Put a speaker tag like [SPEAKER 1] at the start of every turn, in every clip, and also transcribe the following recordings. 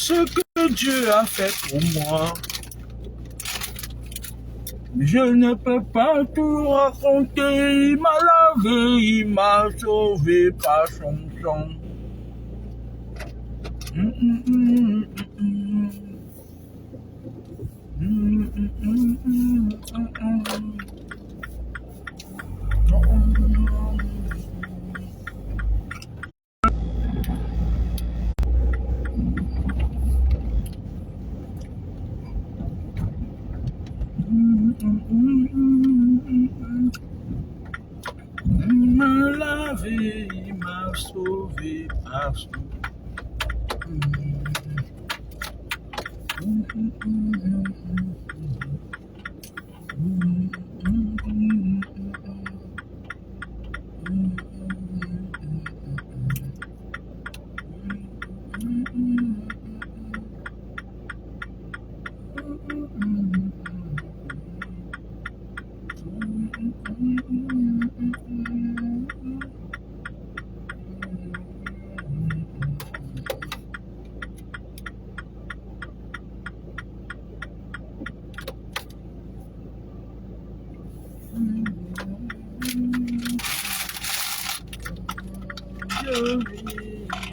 [SPEAKER 1] ce que Dieu a fait pour moi. Je ne peux pas tout raconter, il m'a lavé, il m'a sauvé par son sang. Il m'a lavé, il m'a sauvé par son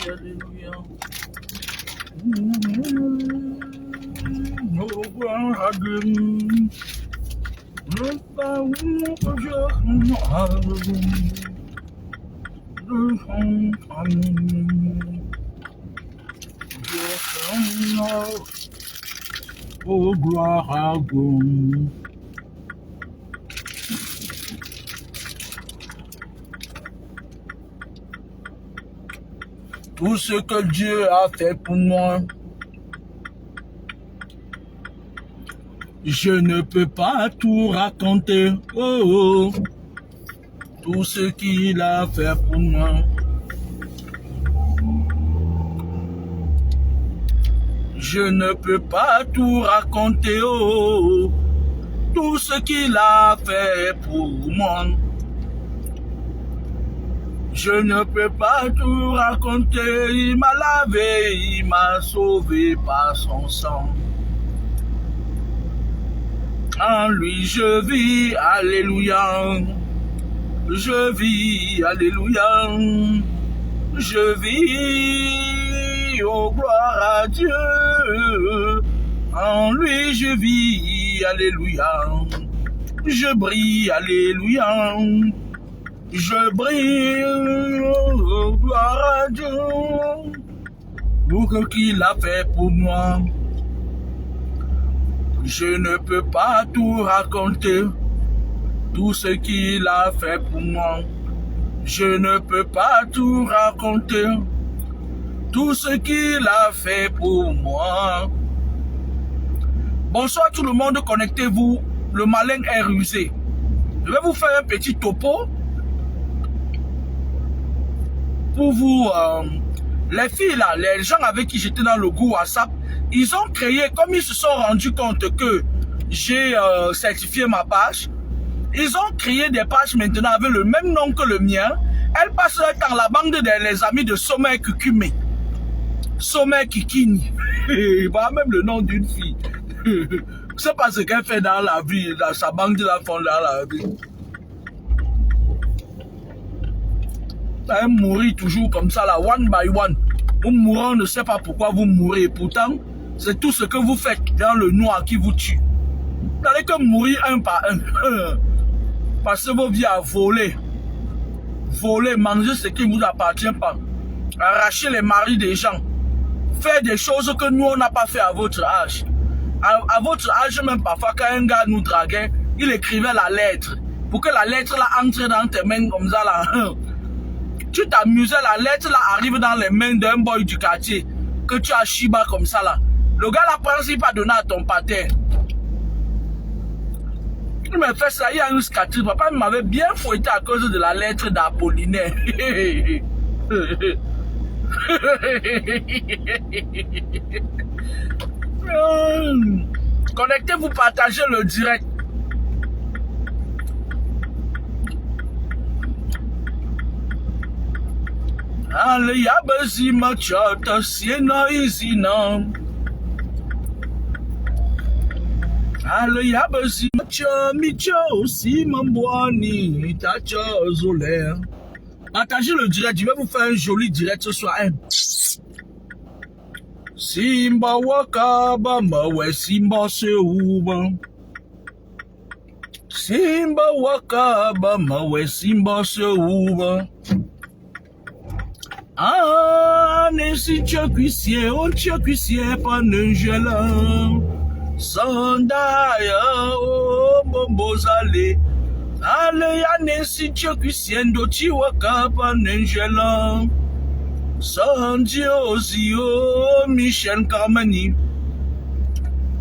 [SPEAKER 1] Alléluia. Oh, gloire à Dieu. Tout ce que Dieu a fait pour moi, je ne peux pas tout raconter. Oh, oh. Tout ce qu'il a fait pour moi. Je ne peux pas tout raconter. Oh, oh. Tout ce qu'il a fait pour moi. Je ne peux pas tout raconter, il m'a lavé, il m'a sauvé par son sang. En lui je vis, alléluia. Je vis, alléluia. Je vis, oh gloire à Dieu. En lui je vis, alléluia. Je brille, alléluia. Je brille, oh, gloire à Dieu, pour ce qu'il a fait pour moi. Je ne peux pas tout raconter, tout ce qu'il a fait pour moi. Je ne peux pas tout raconter, tout ce qu'il a fait pour moi. Bonsoir tout le monde, connectez-vous, le malin est rusé. Je vais vous faire un petit topo. Pour vous, les filles là, les gens avec qui j'étais dans le groupe WhatsApp, ils ont créé, comme ils se sont rendus compte que j'ai certifié ma page, ils ont créé des pages maintenant avec le même nom que le mien. Elles passent leur temps, la bande des amis de Sommet Kukume. Sommet Kikini. Voilà même le nom d'une fille. Je ne sais pas ce qu'elle fait dans la vie, dans sa bande de la fond dans la vie. Elle mourit toujours comme ça, là, one by one. Vous mourrez, on ne sait pas pourquoi vous mourrez. Pourtant, c'est tout ce que vous faites dans le noir qui vous tue. Vous n'allez que mourir un par un. Passez vos vies à voler. Voler, manger ce qui ne vous appartient pas. Arracher les maris des gens. Faire des choses que nous, on n'a pas fait à votre âge. À votre âge, même parfois, quand un gars nous draguait, il écrivait la lettre. Pour que la lettre là entre dans tes mains comme ça là. Tu t'amusais, la lettre là arrive dans les mains d'un boy du quartier que tu as chiba comme ça là. Le gars la prend, il va donner à ton pater. Il m'a fait ça, il y a une cicatrice. Papa m'avait bien fouetté à cause de la lettre d'Apollinaire. Connectez-vous, partagez le direct. Ale yabazi machata siena izina. Ale yabazi macha micho si mambwani tacha zolaire. Partagez le direct, je vais vous faire un joli direct ce soir. Simba wakaba mawe simba seuba. Simba wakaba mawe simba seuba. Ah, nesi tchakuisie, on tchakuisie pa nenjela. Sandaya, oh, bombozale. Ale ya nesi tchakuisie, ndo chiwaka pa nenjela. Sandiozio, Michel Carmani.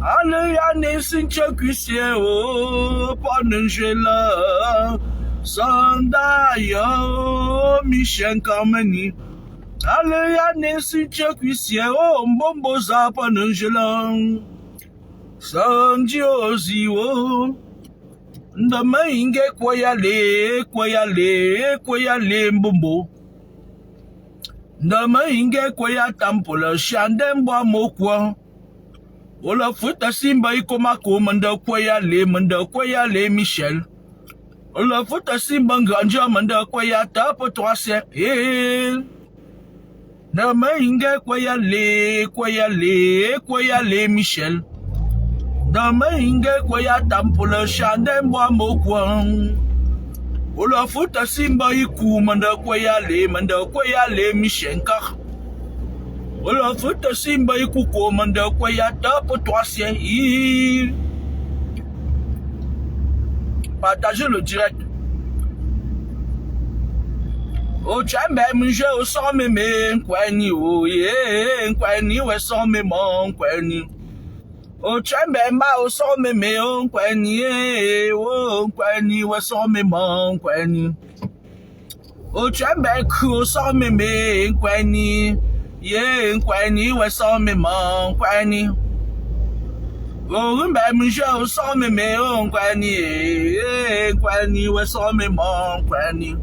[SPEAKER 1] Ale ya nesi tchakuisie, oh, pa nenjela. Sandaya, oh, Michel Carmani. Ale ya nesi tchakuisie, oh, mbombo zapa nenjela. Sandiozio. Ndama inge kwayale mbombo. Ndama inge kwaya tampola shandembwa mokwa. Ola futa simba ikomako manda kwayale Michel. Ola futa simba nganja manda kwaya tapo troise. Ndama inge kwayale Michel. Ndama inge kwaya tampola shandembwa mokwa. Ola futa simba iku manda kwayale Mishenka. Ola futa simba iku ko manda kwayata po troisième. Partagez le direct. O chambe mje o so meme kwani o ye kwani we so meme kwani. O chambe ma o so meme o kwani o kwani we so meme kwani. O chambe ku o so meme kwani ye kwani we so meme kwani. O rumbe mje o so meme o kwani kwani we so meme kwani.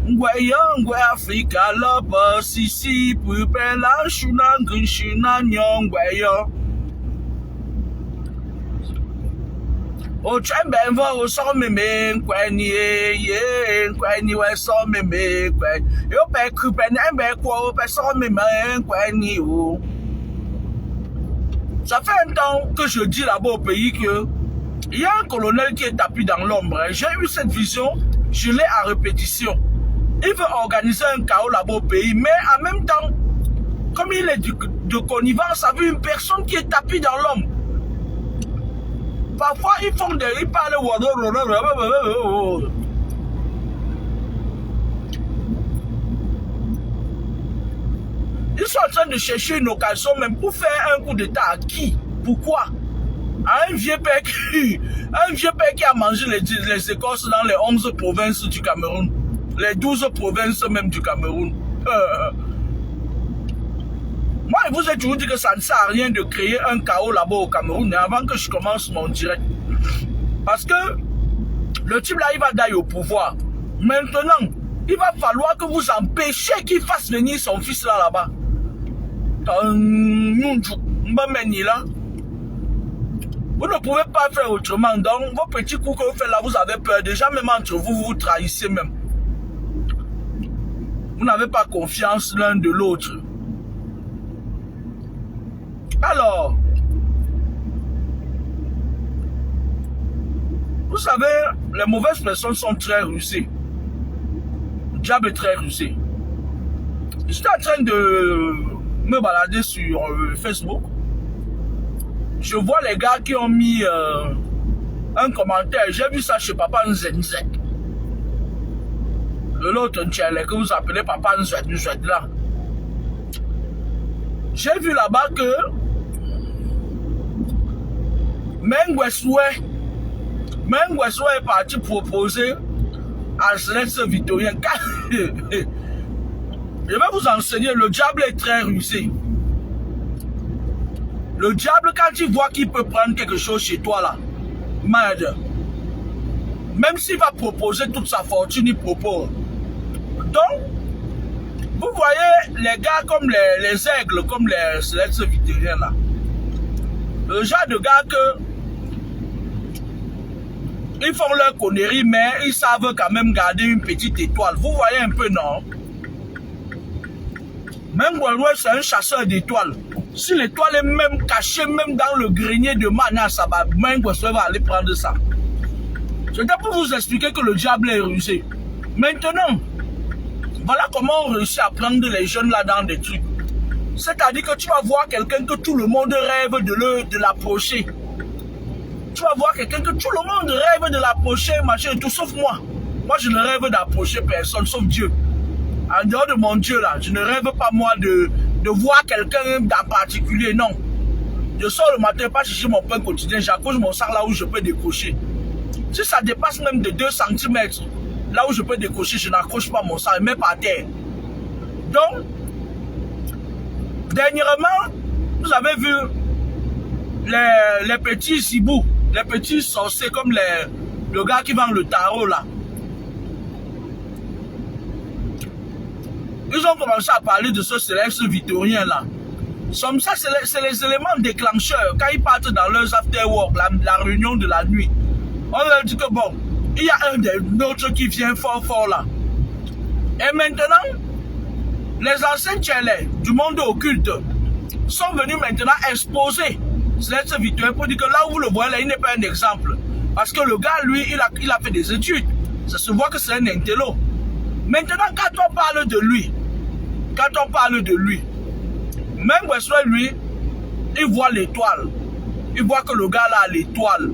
[SPEAKER 1] Ngwe Africa loba sisi pupela shuna ngunshina nyongweyo. O chambe mva o so meme kwani ye kwani we so meme kwani. Yo pe kupe nembe kwa o pe so meme kwani o. Ça fait un temps que je dis là-bas au pays que il y a un colonel qui est tapis dans l'ombre. J'ai eu cette vision, je l'ai à répétition. Il veut organiser un chaos là-bas au pays, mais en même temps, comme il est de connivence avec une personne qui est tapie dans l'ombre. Parfois, ils font des... Ils parlent... Ils sont en train de chercher une occasion même pour faire un coup d'état à qui? Pourquoi? À un vieux père qui a mangé les écorces dans les 11 provinces du Cameroun. Les 12 provinces même du Cameroun. Moi, je vous ai toujours dit que ça ne sert à rien de créer un chaos là-bas au Cameroun avant que je commence mon direct. Parce que le type là, il va d'ailleurs au pouvoir. Maintenant, il va falloir que vous empêchiez qu'il fasse venir son fils là-bas. Vous ne pouvez pas faire autrement. Donc, vos petits coups que vous faites là, vous avez peur. Déjà, même entre vous, vous trahissez même. Vous n'avez pas confiance l'un de l'autre. Alors, vous savez, les mauvaises personnes sont très rusées. Le diable est très rusé. J'étais en train de me balader sur Facebook. Je vois les gars qui ont mis un commentaire. J'ai vu ça chez Papa Nzenzek. L'autre Nchele que vous appelez Papa Nzenzek là. J'ai vu là-bas que Mengweswe est parti proposer à Zelensky Victorien. Je vais vous enseigner, le diable est très rusé. Le diable, quand il voit qu'il peut prendre quelque chose chez toi là, merde. Même s'il va proposer toute sa fortune, il propose. Donc, vous voyez les gars comme les aigles, comme les célèbres vétérinaires là. Le genre de gars que ils font leur connerie, mais ils savent quand même garder une petite étoile. Vous voyez un peu, non? Même Walway, c'est un chasseur d'étoiles. Si l'étoile est même cachée, même dans le grenier de Mana Saba, même Walway va aller prendre ça. C'était pour vous expliquer que le diable est rusé. Maintenant, voilà comment on réussit à prendre les jeunes là dans des trucs. C'est-à-dire que tu vas voir quelqu'un que tout le monde rêve de l'approcher. Tu vas voir quelqu'un que tout le monde rêve de l'approcher, machin et tout, sauf moi. Moi, je ne rêve d'approcher personne, sauf Dieu. En dehors de mon Dieu là, je ne rêve pas moi de voir quelqu'un en particulier, non. Je sors le matin, pas chercher mon pain quotidien, j'accroche mon sac là où je peux décrocher. Si ça dépasse même de 2 cm, là où je peux décrocher, je n'accroche pas mon sac, je mets par terre. Donc, dernièrement, vous avez vu les petits zibous, les petits sorciers comme le gars qui vend le tarot là. Ils ont commencé à parler de ce céleste victorien là. Comme ça, c'est les éléments déclencheurs. Quand ils partent dans leurs after-work, la réunion de la nuit, on leur dit que bon, il y a un des nôtres qui vient fort là. Et maintenant, les anciens tchèlés du monde occulte sont venus maintenant exposer céleste victorien pour dire que là où vous le voyez là, il n'est pas un exemple. Parce que le gars, lui, il a fait des études. Ça se voit que c'est un intello. Maintenant, quand on parle de lui, même Wesley, lui, il voit l'étoile. Il voit que le gars là a l'étoile.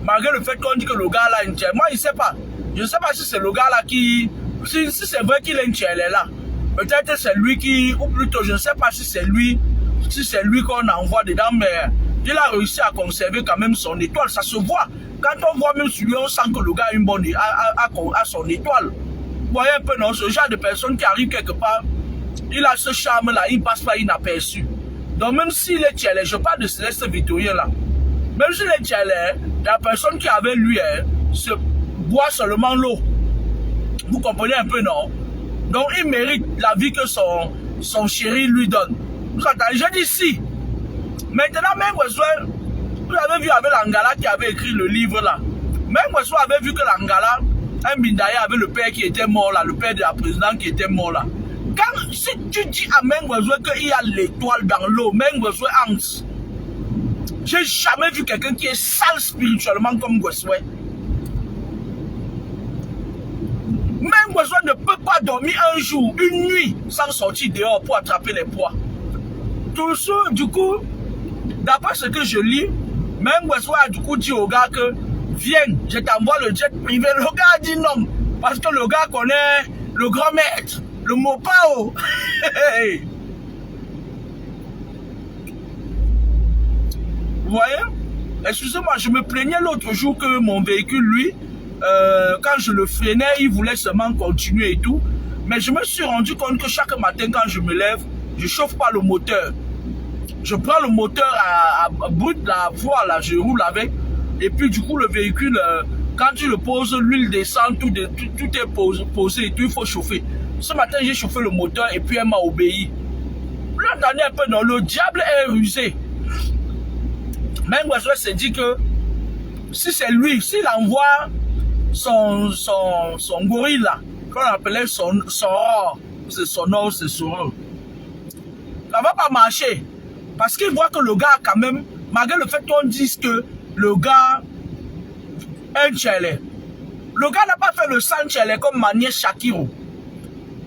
[SPEAKER 1] Malgré le fait qu'on dit que le gars là est un tchèle. Moi, il ne sait pas. Je ne sais pas si c'est le gars là qui... Si c'est vrai qu'il est un tchèle là. Peut-être c'est lui qui... Ou plutôt, je ne sais pas si c'est lui qu'on envoie dedans. Mais il a réussi à conserver quand même son étoile. Ça se voit. Quand on voit même sur lui, on sent que le gars a une bonne... a son étoile. Vous voyez un peu, non? Ce genre de personne qui arrive quelque part, il a ce charme-là, il ne passe pas inaperçu. Donc même s'il est tchèle, je parle de Céleste Victorien là, même s'il est tchèle, la personne qui est avec lui se boit seulement l'eau. Vous comprenez un peu, non? Donc il mérite la vie que son chéri lui donne. Vous entendez? Je dis si. Maintenant, même vous avez vu avec l'Angala qui avait écrit le livre là. Même vous avez vu que l'Angala, un Bindaya avait le père qui était mort là, le père de la présidente qui était mort là. Si tu dis à Mengwezwe qu'il y a l'étoile dans l'eau, Mengwezwe Hans, j'ai jamais vu quelqu'un qui est sale spirituellement comme Gweswe. Mengwezwe ne peut pas dormir un jour, une nuit, sans sortir dehors pour attraper les pois. Tout ça, du coup, d'après ce que je lis, Mengwezwe a du coup dit au gars que viens, je t'envoie le jet privé. Le gars a dit non, parce que le gars connaît le grand maître. Le mot pao. Vous voyez? Excusez-moi, je me plaignais l'autre jour que mon véhicule, lui, quand je le freinais, il voulait seulement continuer et tout. Mais je me suis rendu compte que chaque matin, quand je me lève, je ne chauffe pas le moteur. Je prends le moteur à brut, la voie, là, je roule avec. Et puis, du coup, le véhicule, quand tu le poses, l'huile descend, tout est posé et tout, il faut chauffer. Ce matin, j'ai chauffé le moteur et puis elle m'a obéi. Vous entendez un peu, non? Le diable est rusé. Même Wesley s'est dit que si c'est lui, s'il envoie son gorille là, qu'on appelait son or, c'est son or, c'est son or, ça ne va pas marcher. Parce qu'il voit que le gars, quand même, malgré le fait qu'on dise que le gars est un tchèlé, le gars n'a pas fait le sang tchèlé comme Manier Shakiro.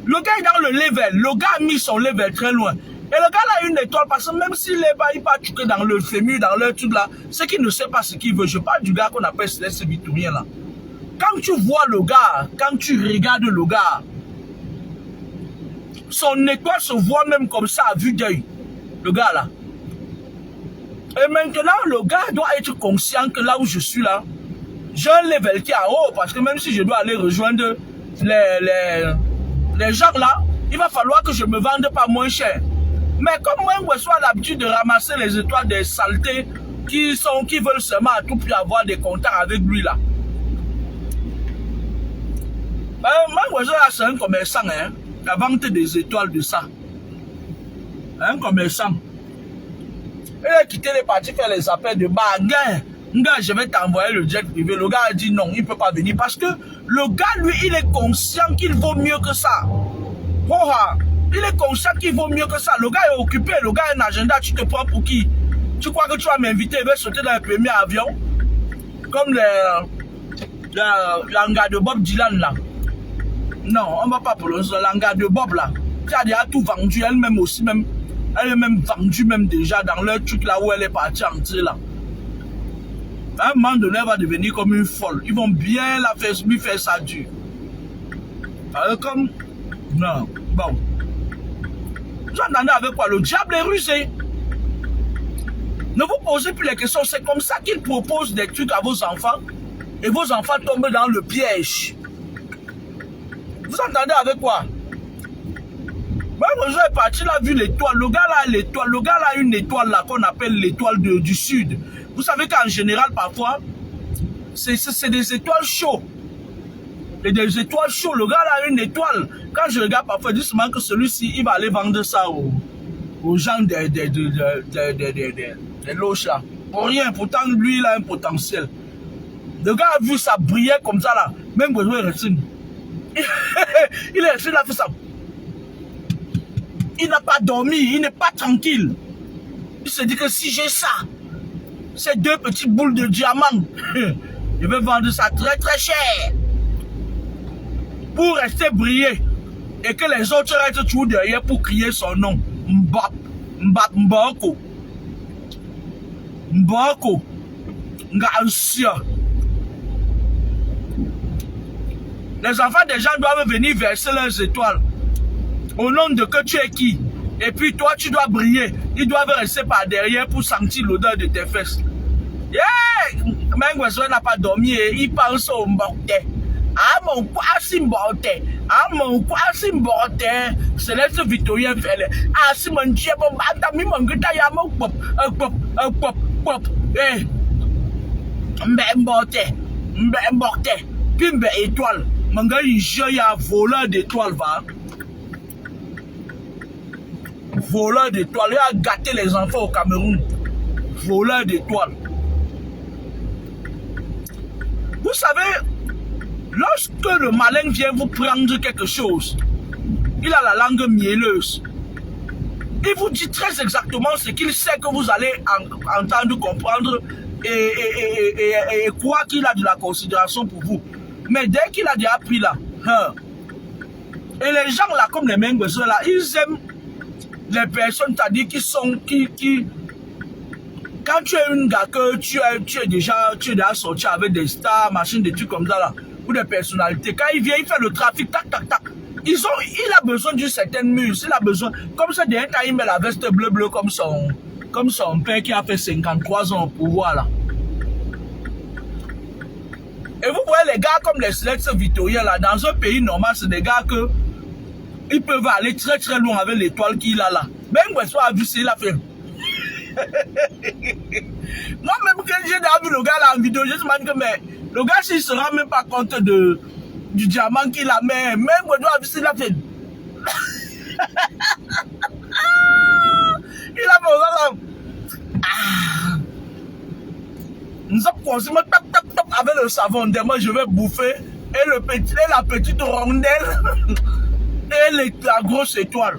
[SPEAKER 1] Le gars est dans le level. Le gars a mis son level très loin. Et le gars là a une étoile parce que même s'il est bas, il va tuer dans le fémur, dans le truc là, c'est qu'il ne sait pas ce qu'il veut. Je parle du gars qu'on appelle Céleste Victorien là. Quand tu vois le gars, quand tu regardes le gars, son étoile se voit même comme ça à vue d'œil. Le gars là. Et maintenant, le gars doit être conscient que là où je suis là, j'ai un level qui est en haut parce que même si je dois aller rejoindre les gens là, il va falloir que je me vende pas moins cher. Mais comme moi, je suis l'habitude de ramasser les étoiles des saletés qui veulent seulement à tout prix avoir des contacts avec lui là. Moi, c'est un commerçant, hein, la vente des étoiles de ça. Un commerçant. Il a quitté les parties faire les appels de bagarre. Gars, je vais t'envoyer le jet privé. Le gars a dit non, il ne peut pas venir parce que le gars, lui, il est conscient qu'il vaut mieux que ça. Oh, il est conscient qu'il vaut mieux que ça. Le gars est occupé, le gars a un agenda, tu te prends pour qui? Tu crois que tu vas m'inviter, il va sauter dans le premier avion? Comme l'hangar de Bob Dylan là. Non, on ne va pas pour l'hangar de Bob là. Tu as déjà tout vendu, elle-même aussi, même. Elle est même vendue même déjà dans leur truc là où elle est partie entrer là. À un moment donné, elle va devenir comme une folle. Ils vont bien la faire, lui faire ça dur. Alors comme... Non, bon. Vous entendez avec quoi? Le diable est rusé. Ne vous posez plus les questions. C'est comme ça qu'il propose des trucs à vos enfants. Et vos enfants tombent dans le piège. Vous entendez avec quoi? Moi, je suis parti, il a vu l'étoile. Le gars là a l'étoile. Le gars là a une étoile là qu'on appelle l'étoile du sud. Vous savez qu'en général, parfois, c'est des étoiles chaudes. Et des étoiles chaudes. Le gars là a une étoile. Quand je regarde parfois, je dis seulement que celui-ci, il va aller vendre ça aux gens des loges là. Pour rien. Pourtant, lui, il a un potentiel. Le gars a vu ça briller comme ça là. Même besoin de rester. Il est resté là, fait ça. Il n'a pas dormi, il n'est pas tranquille. Il se dit que si j'ai ça, ces deux petites boules de diamant, je vais vendre ça très très cher. Pour rester briller. Et que les autres restent toujours derrière pour crier son nom. Mbap, Mbap, Mbako. Mbako. Ngansia. Les enfants des gens doivent venir verser leurs étoiles. Au nom de que tu es qui? Et puis toi, tu dois briller. Ils doivent rester par derrière pour sentir l'odeur de tes fesses. Yeah! Même Wesley n'a pas dormi et il pense au mortel. Ah mon quoi si mortel? Ah mon quoi si mortel? Céleste Victorien fait. Ah si mon dieu, bon, madame, mon gars, y'a mon pop, pop. Eh! M'be mortel. Puis m'be étoile. Mon gars, il y a un voleur d'étoiles, va. Voleur d'étoiles, il a gâté les enfants au Cameroun. Voleur d'étoiles. Vous savez, lorsque le malin vient vous prendre quelque chose, il a la langue mielleuse. Il vous dit très exactement ce qu'il sait que vous allez entendre, comprendre et croire qu'il a de la considération pour vous. Mais dès qu'il a déjà pris là, et les gens là, comme les mêmes personnes là, ils aiment les personnes, c'est-à-dire quand tu es une gars que tu es déjà sorti avec des stars, machines, des trucs comme ça là, ou des personnalités, quand il vient, il fait le trafic, tac. Il a besoin d'une certaine muse, il a besoin, comme ça, d'un temps, il met la veste bleu comme son père qui a fait 53 ans au pouvoir là. Et vous voyez les gars comme les Célestes Victorien là, dans un pays normal, c'est des gars que ils peuvent aller très très loin avec l'étoile qu'il a là. Même Wesley a vu ça, il a fait. Moi-même, quand j'ai vu le gars là en vidéo, je me dis que mais, le gars, s'il ne se rend même pas compte du diamant qu'il a, mais même Wesley a vu ça, il a fait. Il a fait. Nous avons consommé top avec le savon. Demain, je vais bouffer et la petite rondelle et la grosse étoile.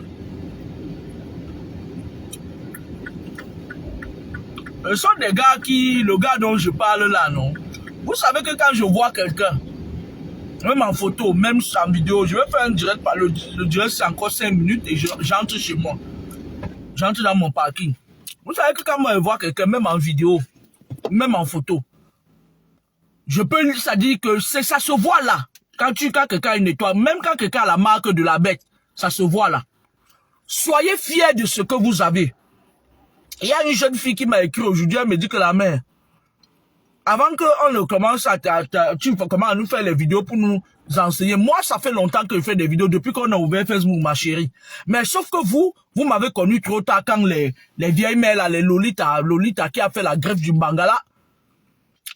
[SPEAKER 1] Ce sont des gars le gars dont je parle là, non? Vous savez que quand je vois quelqu'un, même en photo, même en vidéo, je vais faire un direct, le direct c'est encore 5 minutes et j'entre chez moi. J'entre dans mon parking. Vous savez que quand moi je vois quelqu'un, même en vidéo, même en photo, je peux, ça dit que ça se voit là. Quand quelqu'un a une étoile, même quand quelqu'un a la marque de la bête, ça se voit là. Soyez fiers de ce que vous avez. Il y a une jeune fille qui m'a écrit aujourd'hui, elle me dit que la mère, avant qu'on ne commence tu commences à nous faire les vidéos pour nous enseigner. Moi, ça fait longtemps que je fais des vidéos depuis qu'on a ouvert Facebook, ma chérie. Mais sauf que vous m'avez connu trop tard quand les vieilles mères, là, les Lolita qui a fait la greffe du Bangala,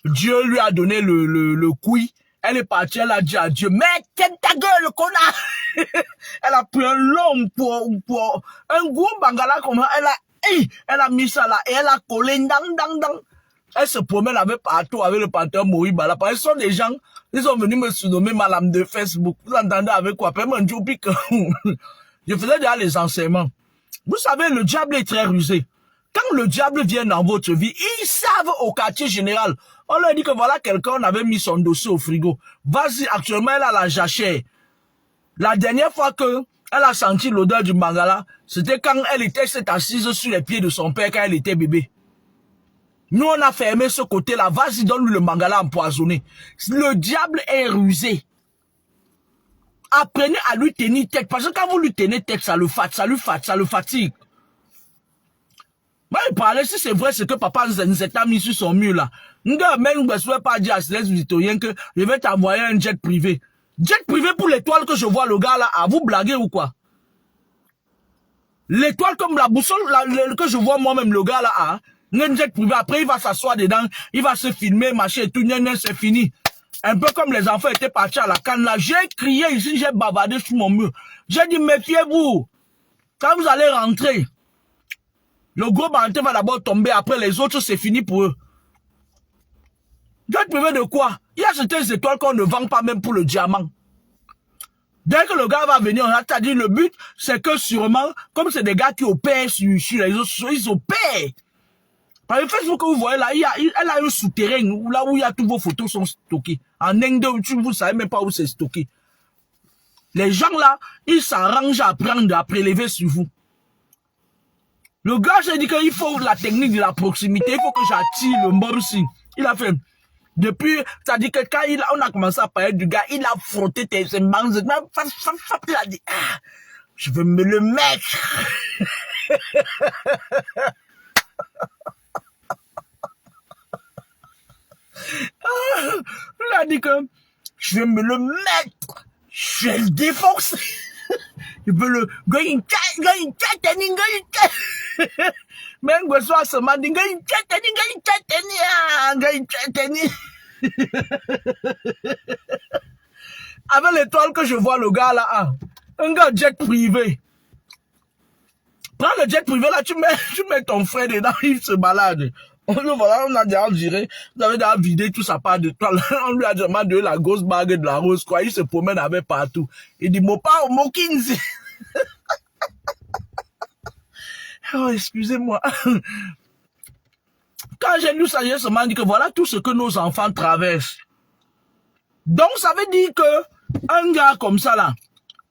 [SPEAKER 1] Dieu lui a donné le couille Elle est partie, elle a dit adieu. Mais tiens ta gueule, connard. Elle a pris un long pour un gros bangala comme ça. Elle a mis ça là et elle a collé dang. Elle se promène avec partout avec le panthère Moriba là. Parce que ce sont des gens, ils sont venus me surnommer Madame de Facebook. Vous entendez avec quoi? Je faisais déjà les enseignements. Vous savez, le diable est très rusé. Quand le diable vient dans votre vie, ils savent au quartier général. On leur dit que voilà quelqu'un, on avait mis son dossier au frigo. Vas-y, actuellement, elle a la jachère. La dernière fois que elle a senti l'odeur du mangala, c'était quand elle était assise sur les pieds de son père quand elle était bébé. Nous, on a fermé ce côté-là. Vas-y, donne-lui le mangala empoisonné. Le diable est rusé. Apprenez à lui tenir tête. Parce que quand vous lui tenez tête, ça le fatigue. Moi, il parlait, si c'est vrai, c'est que papa nous a mis sur son mur là. Nous ne souhaite pas dire à ces citoyens que je vais t'envoyer un jet privé. Jet privé pour l'étoile que je vois le gars là, à vous blaguer ou quoi? L'étoile comme la boussole que je vois moi-même le gars là, un jet privé. Après, il va s'asseoir dedans, il va se filmer, machin et tout, c'est fini. Un peu comme les enfants étaient partis à la canne là. J'ai crié ici, j'ai bavardé sur mon mur. J'ai dit, méfiez-vous. Quand vous allez rentrer, le gros banté va d'abord tomber, après les autres, c'est fini pour eux. Jet privé de quoi? Il y a certaines étoiles qu'on ne vend pas même pour le diamant. Dès que le gars va venir, on a dit le but, c'est que sûrement, comme c'est des gars qui opèrent sur les autres, ils opèrent. Par le Facebook que vous voyez là, elle a un souterrain là où il y a toutes vos photos sont stockées. En Inde, vous ne savez même pas où c'est stocké. Les gens là, ils s'arrangent à prendre, à prélever sur vous. Le gars, j'ai dit qu'il faut la technique de la proximité, il faut que j'attire le morsi. Il a fait. Depuis, c'est-à-dire que quand on a commencé à parler du gars, il a frotté ses mains, il a dit, je veux me le mettre. Il a dit que je vais me le mettre, je vais le défoncer. Je veux le même que soit ce matin, avec l'étoile que je vois le gars là, un gars jet privé. Prends le jet privé là, tu mets ton frère dedans, il se balade. Voilà, on a déjà viré, vous avez déjà vidé tout ça part de toi. On lui a demandé la grosse bague de la rose, quoi. Il se promène avec partout. Il dit, mon Kinzi. Oh, excusez-moi. Quand j'ai lu ça, j'ai seulement dit que voilà tout ce que nos enfants traversent. Donc, ça veut dire que un gars comme ça là,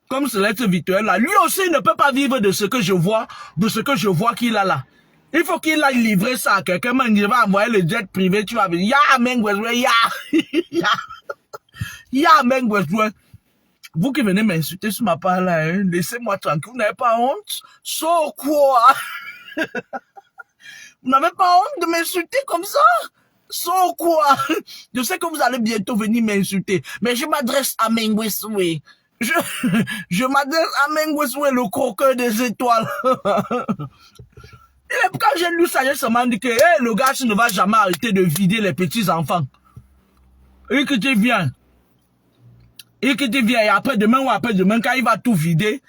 [SPEAKER 1] comme Céleste Victor là, lui aussi ne peut pas vivre de ce que je vois, qu'il a là. Il faut qu'il aille livrer ça à quelqu'un, il va envoyer le jet privé, tu vas venir. Vous qui venez m'insulter sur ma part là, hein, laissez-moi tranquille, vous n'avez pas honte? So quoi? Vous n'avez pas honte de m'insulter comme ça? So quoi? Je sais que vous allez bientôt venir m'insulter, mais je m'adresse à Mengweswe. Je m'adresse à Mengweswe, le croqueur des étoiles. Et quand j'ai lu ça, j'ai seulement dit que le gars ne va jamais arrêter de vider les petits enfants. Et que tu viens. Et après demain ou après-demain, quand il va tout vider,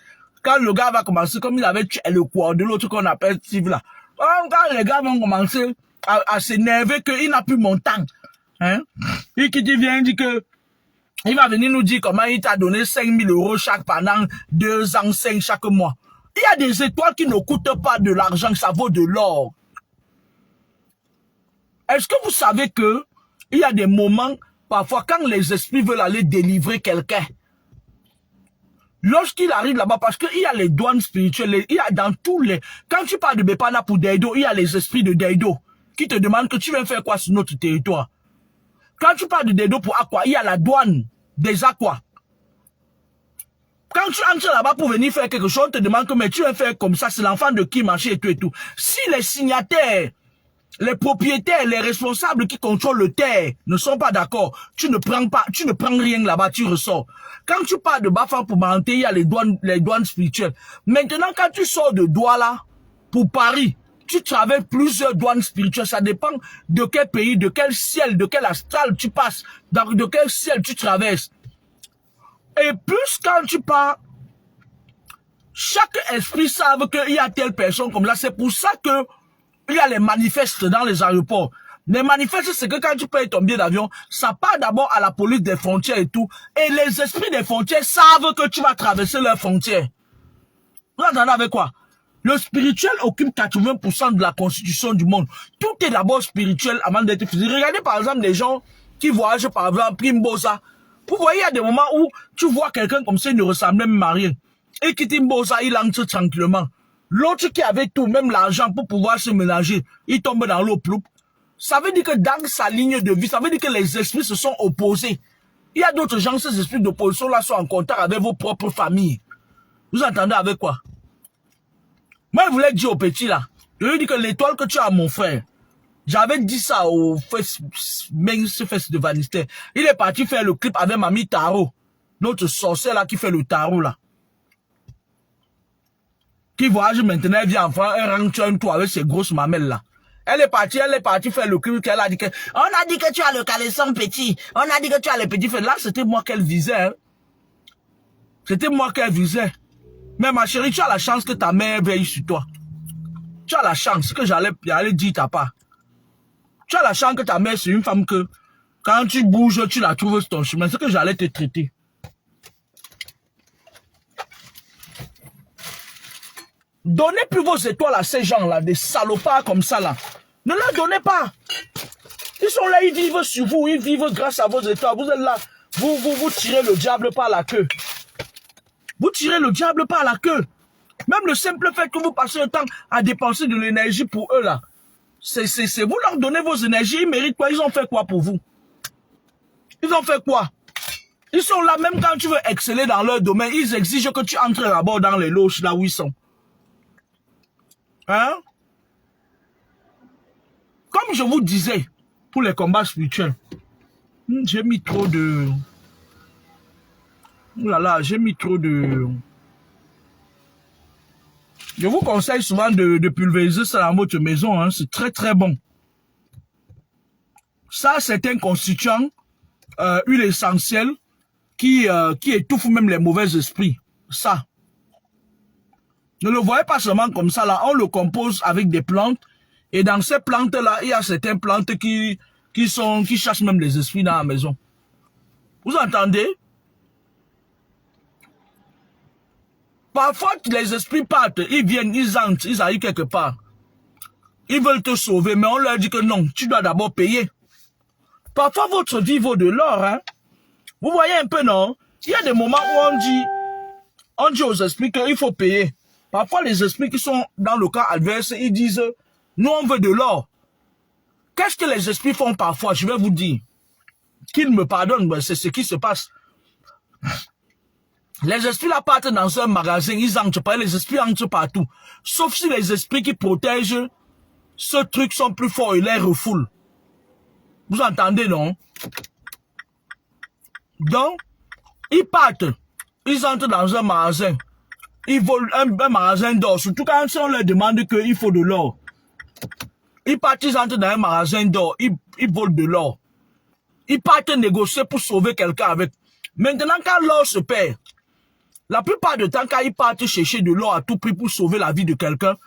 [SPEAKER 1] quand le gars va commencer, comme il avait tué le quoi de l'autre qu'on appelle Steve là, quand les gars vont commencer à s'énerver qu'il n'a plus mon temps. Hein? Et que tu viens dire que il va venir nous dire comment il t'a donné 5 000 € pendant 2 ans, 5 chaque mois. Il y a des étoiles qui ne coûtent pas de l'argent, ça vaut de l'or. Est-ce que vous savez que il y a des moments, parfois, quand les esprits veulent aller délivrer quelqu'un, lorsqu'il arrive là-bas, parce qu'il y a les douanes spirituelles, il y a dans tous les... Quand tu parles de Bepana pour Deido, il y a les esprits de Deido qui te demandent que tu viens faire quoi sur notre territoire. Quand tu parles de Deido pour Aqua, il y a la douane des Aqua. Quand tu entres là-bas pour venir faire quelque chose, on te demande que mais tu vas faire comme ça, c'est l'enfant de qui marcher et tout et tout. Si les signataires, les propriétaires, les responsables qui contrôlent le terre ne sont pas d'accord, tu ne prends rien là-bas, tu ressors. Quand tu parles de Bafang pour Maranté, il y a les douanes spirituelles. Maintenant, quand tu sors de Douala pour Paris, tu traverses plusieurs douanes spirituelles. Ça dépend de quel pays, de quel ciel, de quel astral tu passes, de quel ciel tu traverses. Et plus quand tu pars, chaque esprit savent qu'il y a telle personne comme là. C'est pour ça que il y a les manifestes dans les aéroports. Les manifestes, c'est que quand tu payes ton billet d'avion, ça part d'abord à la police des frontières et tout. Et les esprits des frontières savent que tu vas traverser leurs frontières. Vous entendez avec quoi? Le spirituel occupe 80% de la constitution du monde. Tout est d'abord spirituel avant d'être physique. Regardez par exemple les gens qui voyagent par exemple Primbosa. Vous voyez, il y a des moments où tu vois quelqu'un comme ça, il ne ressemble même à rien. Et qui Timbosa, il entre tranquillement. L'autre qui avait tout, même l'argent pour pouvoir se ménager, il tombe dans l'eau ploup. Ça veut dire que dans sa ligne de vie, ça veut dire que les esprits se sont opposés. Il y a d'autres gens, ces esprits d'opposition là sont en contact avec vos propres familles. Vous entendez avec quoi? Moi, je voulais dire au petit là, je lui dis que l'étoile que tu as, mon frère, j'avais dit ça au fest de Vanister. Il est parti faire le clip avec Mamie Taro, notre sorcière là qui fait le tarot là. Qui voyage maintenant, elle vient en France, elle rentre un tour avec ses grosses mamelles là. Elle est partie faire le clip qu'elle a dit que, on a dit que tu as le caleçon petit, on a dit que tu as le petit fait. Là, c'était moi qu'elle visait, hein. C'était moi qu'elle visait. Mais ma chérie, tu as la chance que ta mère veille sur toi. Tu as la chance que j'allais dire ta part. Tu as la chance que ta mère, c'est une femme que, quand tu bouges, tu la trouves sur ton chemin. C'est que j'allais te traiter. Donnez plus vos étoiles à ces gens-là, des salopards comme ça là. Ne leur donnez pas. Ils sont là, ils vivent sur vous, ils vivent grâce à vos étoiles. Vous êtes là, vous tirez le diable par la queue. Vous tirez le diable par la queue. Même le simple fait que vous passez le temps à dépenser de l'énergie pour eux là. C'est vous leur donnez vos énergies, ils méritent quoi? Ils ont fait quoi pour vous? Ils ont fait quoi? Ils sont là, même quand tu veux exceller dans leur domaine, ils exigent que tu entres d'abord dans les loges là où ils sont. Hein? Comme je vous disais, pour les combats spirituels, j'ai mis trop de... Oh là là, j'ai mis trop de... Je vous conseille souvent de pulvériser ça dans votre maison, hein. C'est très très bon. Ça, c'est un constituant, huile essentielle, qui étouffe même les mauvais esprits. Ça. Ne le voyez pas seulement comme ça, là. On le compose avec des plantes. Et dans ces plantes-là, il y a certaines plantes qui chassent même les esprits dans la maison. Vous entendez? Parfois, les esprits partent, ils viennent, ils entrent, ils arrivent quelque part. Ils veulent te sauver, mais on leur dit que non, tu dois d'abord payer. Parfois, votre vie vaut de l'or, hein. Vous voyez un peu, non? Il y a des moments où on dit aux esprits qu'il faut payer. Parfois, les esprits qui sont dans le camp adverse, ils disent, nous, on veut de l'or. Qu'est-ce que les esprits font parfois? Je vais vous dire. Qu'ils me pardonnent, mais c'est ce qui se passe. Les esprits là partent dans un magasin, ils entrent pas, les esprits entrent partout. Sauf si les esprits qui protègent ce truc sont plus forts et les refoulent. Vous entendez, non? Donc, ils partent, ils entrent dans un magasin. Ils volent un magasin d'or, surtout quand on leur demande qu'il faut de l'or. Ils partent, ils entrent dans un magasin d'or, ils volent de l'or. Ils partent négocier pour sauver quelqu'un avec. Maintenant, quand l'or se perd, la plupart du temps, quand ils partent chercher de l'or à tout prix pour sauver la vie de quelqu'un,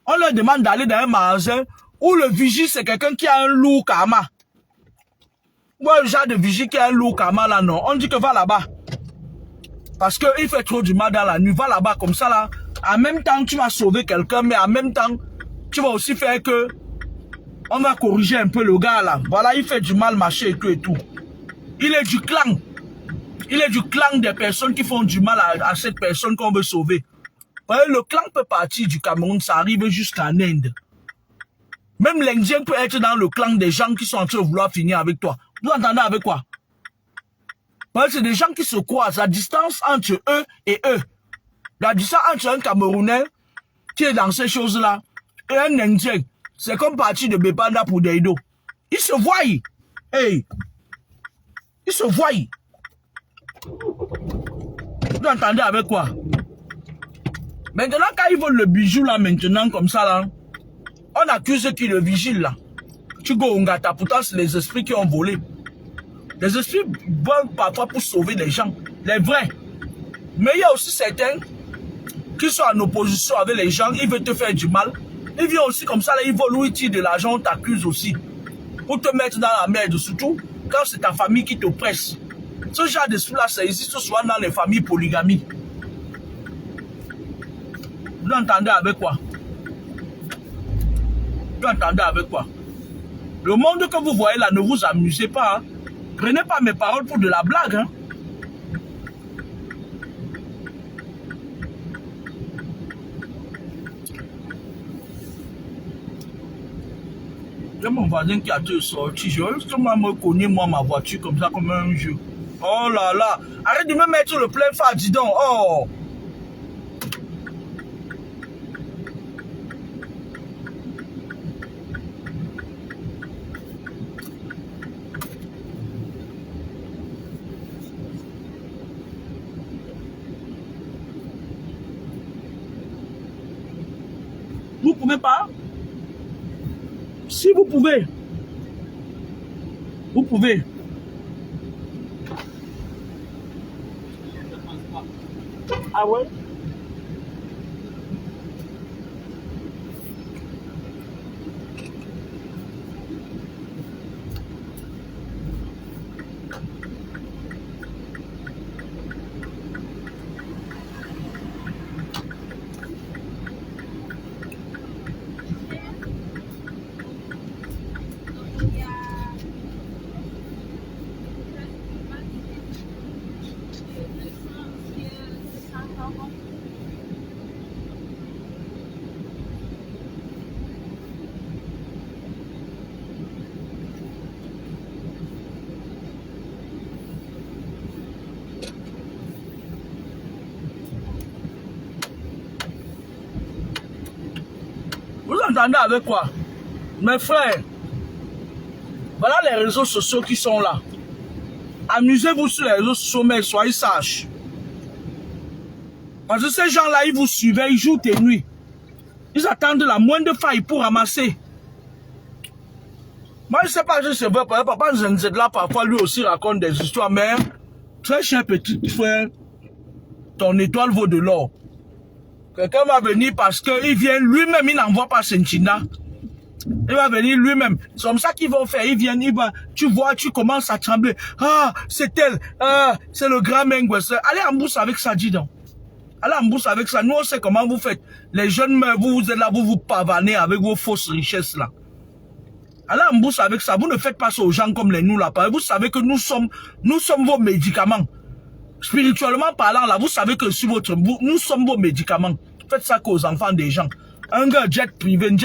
[SPEAKER 1] on leur demande d'aller dans un magasin où le vigie, c'est quelqu'un qui a un lourd karma. Ou un genre de vigie qui a un lourd karma là, non. On dit que va là-bas. Parce qu'il fait trop du mal dans la nuit. Va là-bas comme ça là. En même temps, tu vas sauver quelqu'un, mais en même temps, tu vas aussi faire que on va corriger un peu le gars là. Voilà, il fait du mal, marcher et tout et tout. Il est du clan. Il est du clan des personnes qui font du mal à cette personne qu'on veut sauver. Le clan peut partir du Cameroun, ça arrive jusqu'en Inde. Même l'Indien peut être dans le clan des gens qui sont en train de vouloir finir avec toi. Vous entendez avec quoi? C'est des gens qui se croisent. La distance entre eux et eux. La distance entre un Camerounais qui est dans ces choses-là et un Indien. C'est comme partir de Bepanda pour Deido. Ils se voient. Hey. Ils se voient. Vous entendez avec quoi? Maintenant, quand ils veulent le bijou là, maintenant, comme ça là, On accuse qui le vigile là. Tu go Ngata, pourtant c'est les esprits qui ont volé. Les esprits volent parfois pour sauver les gens, les vrais. Mais il y a aussi certains qui sont en opposition avec les gens, ils veulent te faire du mal. Ils viennent aussi comme ça, là, ils volent ou ils tirent de l'argent, on t'accuse aussi. Pour te mettre dans la merde, surtout quand c'est ta famille qui te presse. Ce genre d'esprit-là, ça existe souvent dans les familles polygamies. Vous entendez avec quoi? Vous entendez avec quoi? Le monde que vous voyez là, ne vous amusez pas. Hein. Prenez pas mes paroles pour de la blague. Hein. J'ai mon voisin qui a tout sorti. Je veux seulement me connaître moi ma voiture comme ça, comme un jeu. Oh là là. Arrête de me mettre sur le plein phare, dis donc. Oh. Vous pouvez pas? Si vous pouvez. Vous pouvez. Ah ouais? Vous entendez avec quoi? Mes frères, voilà les réseaux sociaux qui sont là. Amusez-vous sur les réseaux sociaux, mais soyez sages. Parce que ces gens-là, ils vous suivent, ils jouent tes nuits. Ils attendent la moindre faille pour ramasser. Moi, je ne sais pas si c'est vrai, papa Zenzed là, parfois, lui aussi raconte des histoires, mais très cher petit frère, ton étoile vaut de l'or. Quelqu'un va venir parce qu'il vient lui-même, il n'envoie pas Sentina. Il va venir lui-même. C'est comme ça qu'ils vont faire. Ils viennent, tu vois, tu commences à trembler. Ah, c'est elle. Ah, c'est le grand Mengwes. Allez en bourse avec ça, dis donc. Allez en bourse avec ça. Nous, on sait comment vous faites. Les jeunes, vous êtes là, vous pavanez avec vos fausses richesses là. Allez en bourse avec ça. Vous ne faites pas ça aux gens comme les nous là. Vous savez que nous sommes vos médicaments. Spirituellement parlant là, vous savez que nous sommes vos médicaments. Faites ça qu'aux enfants des gens. Un gars jet privé,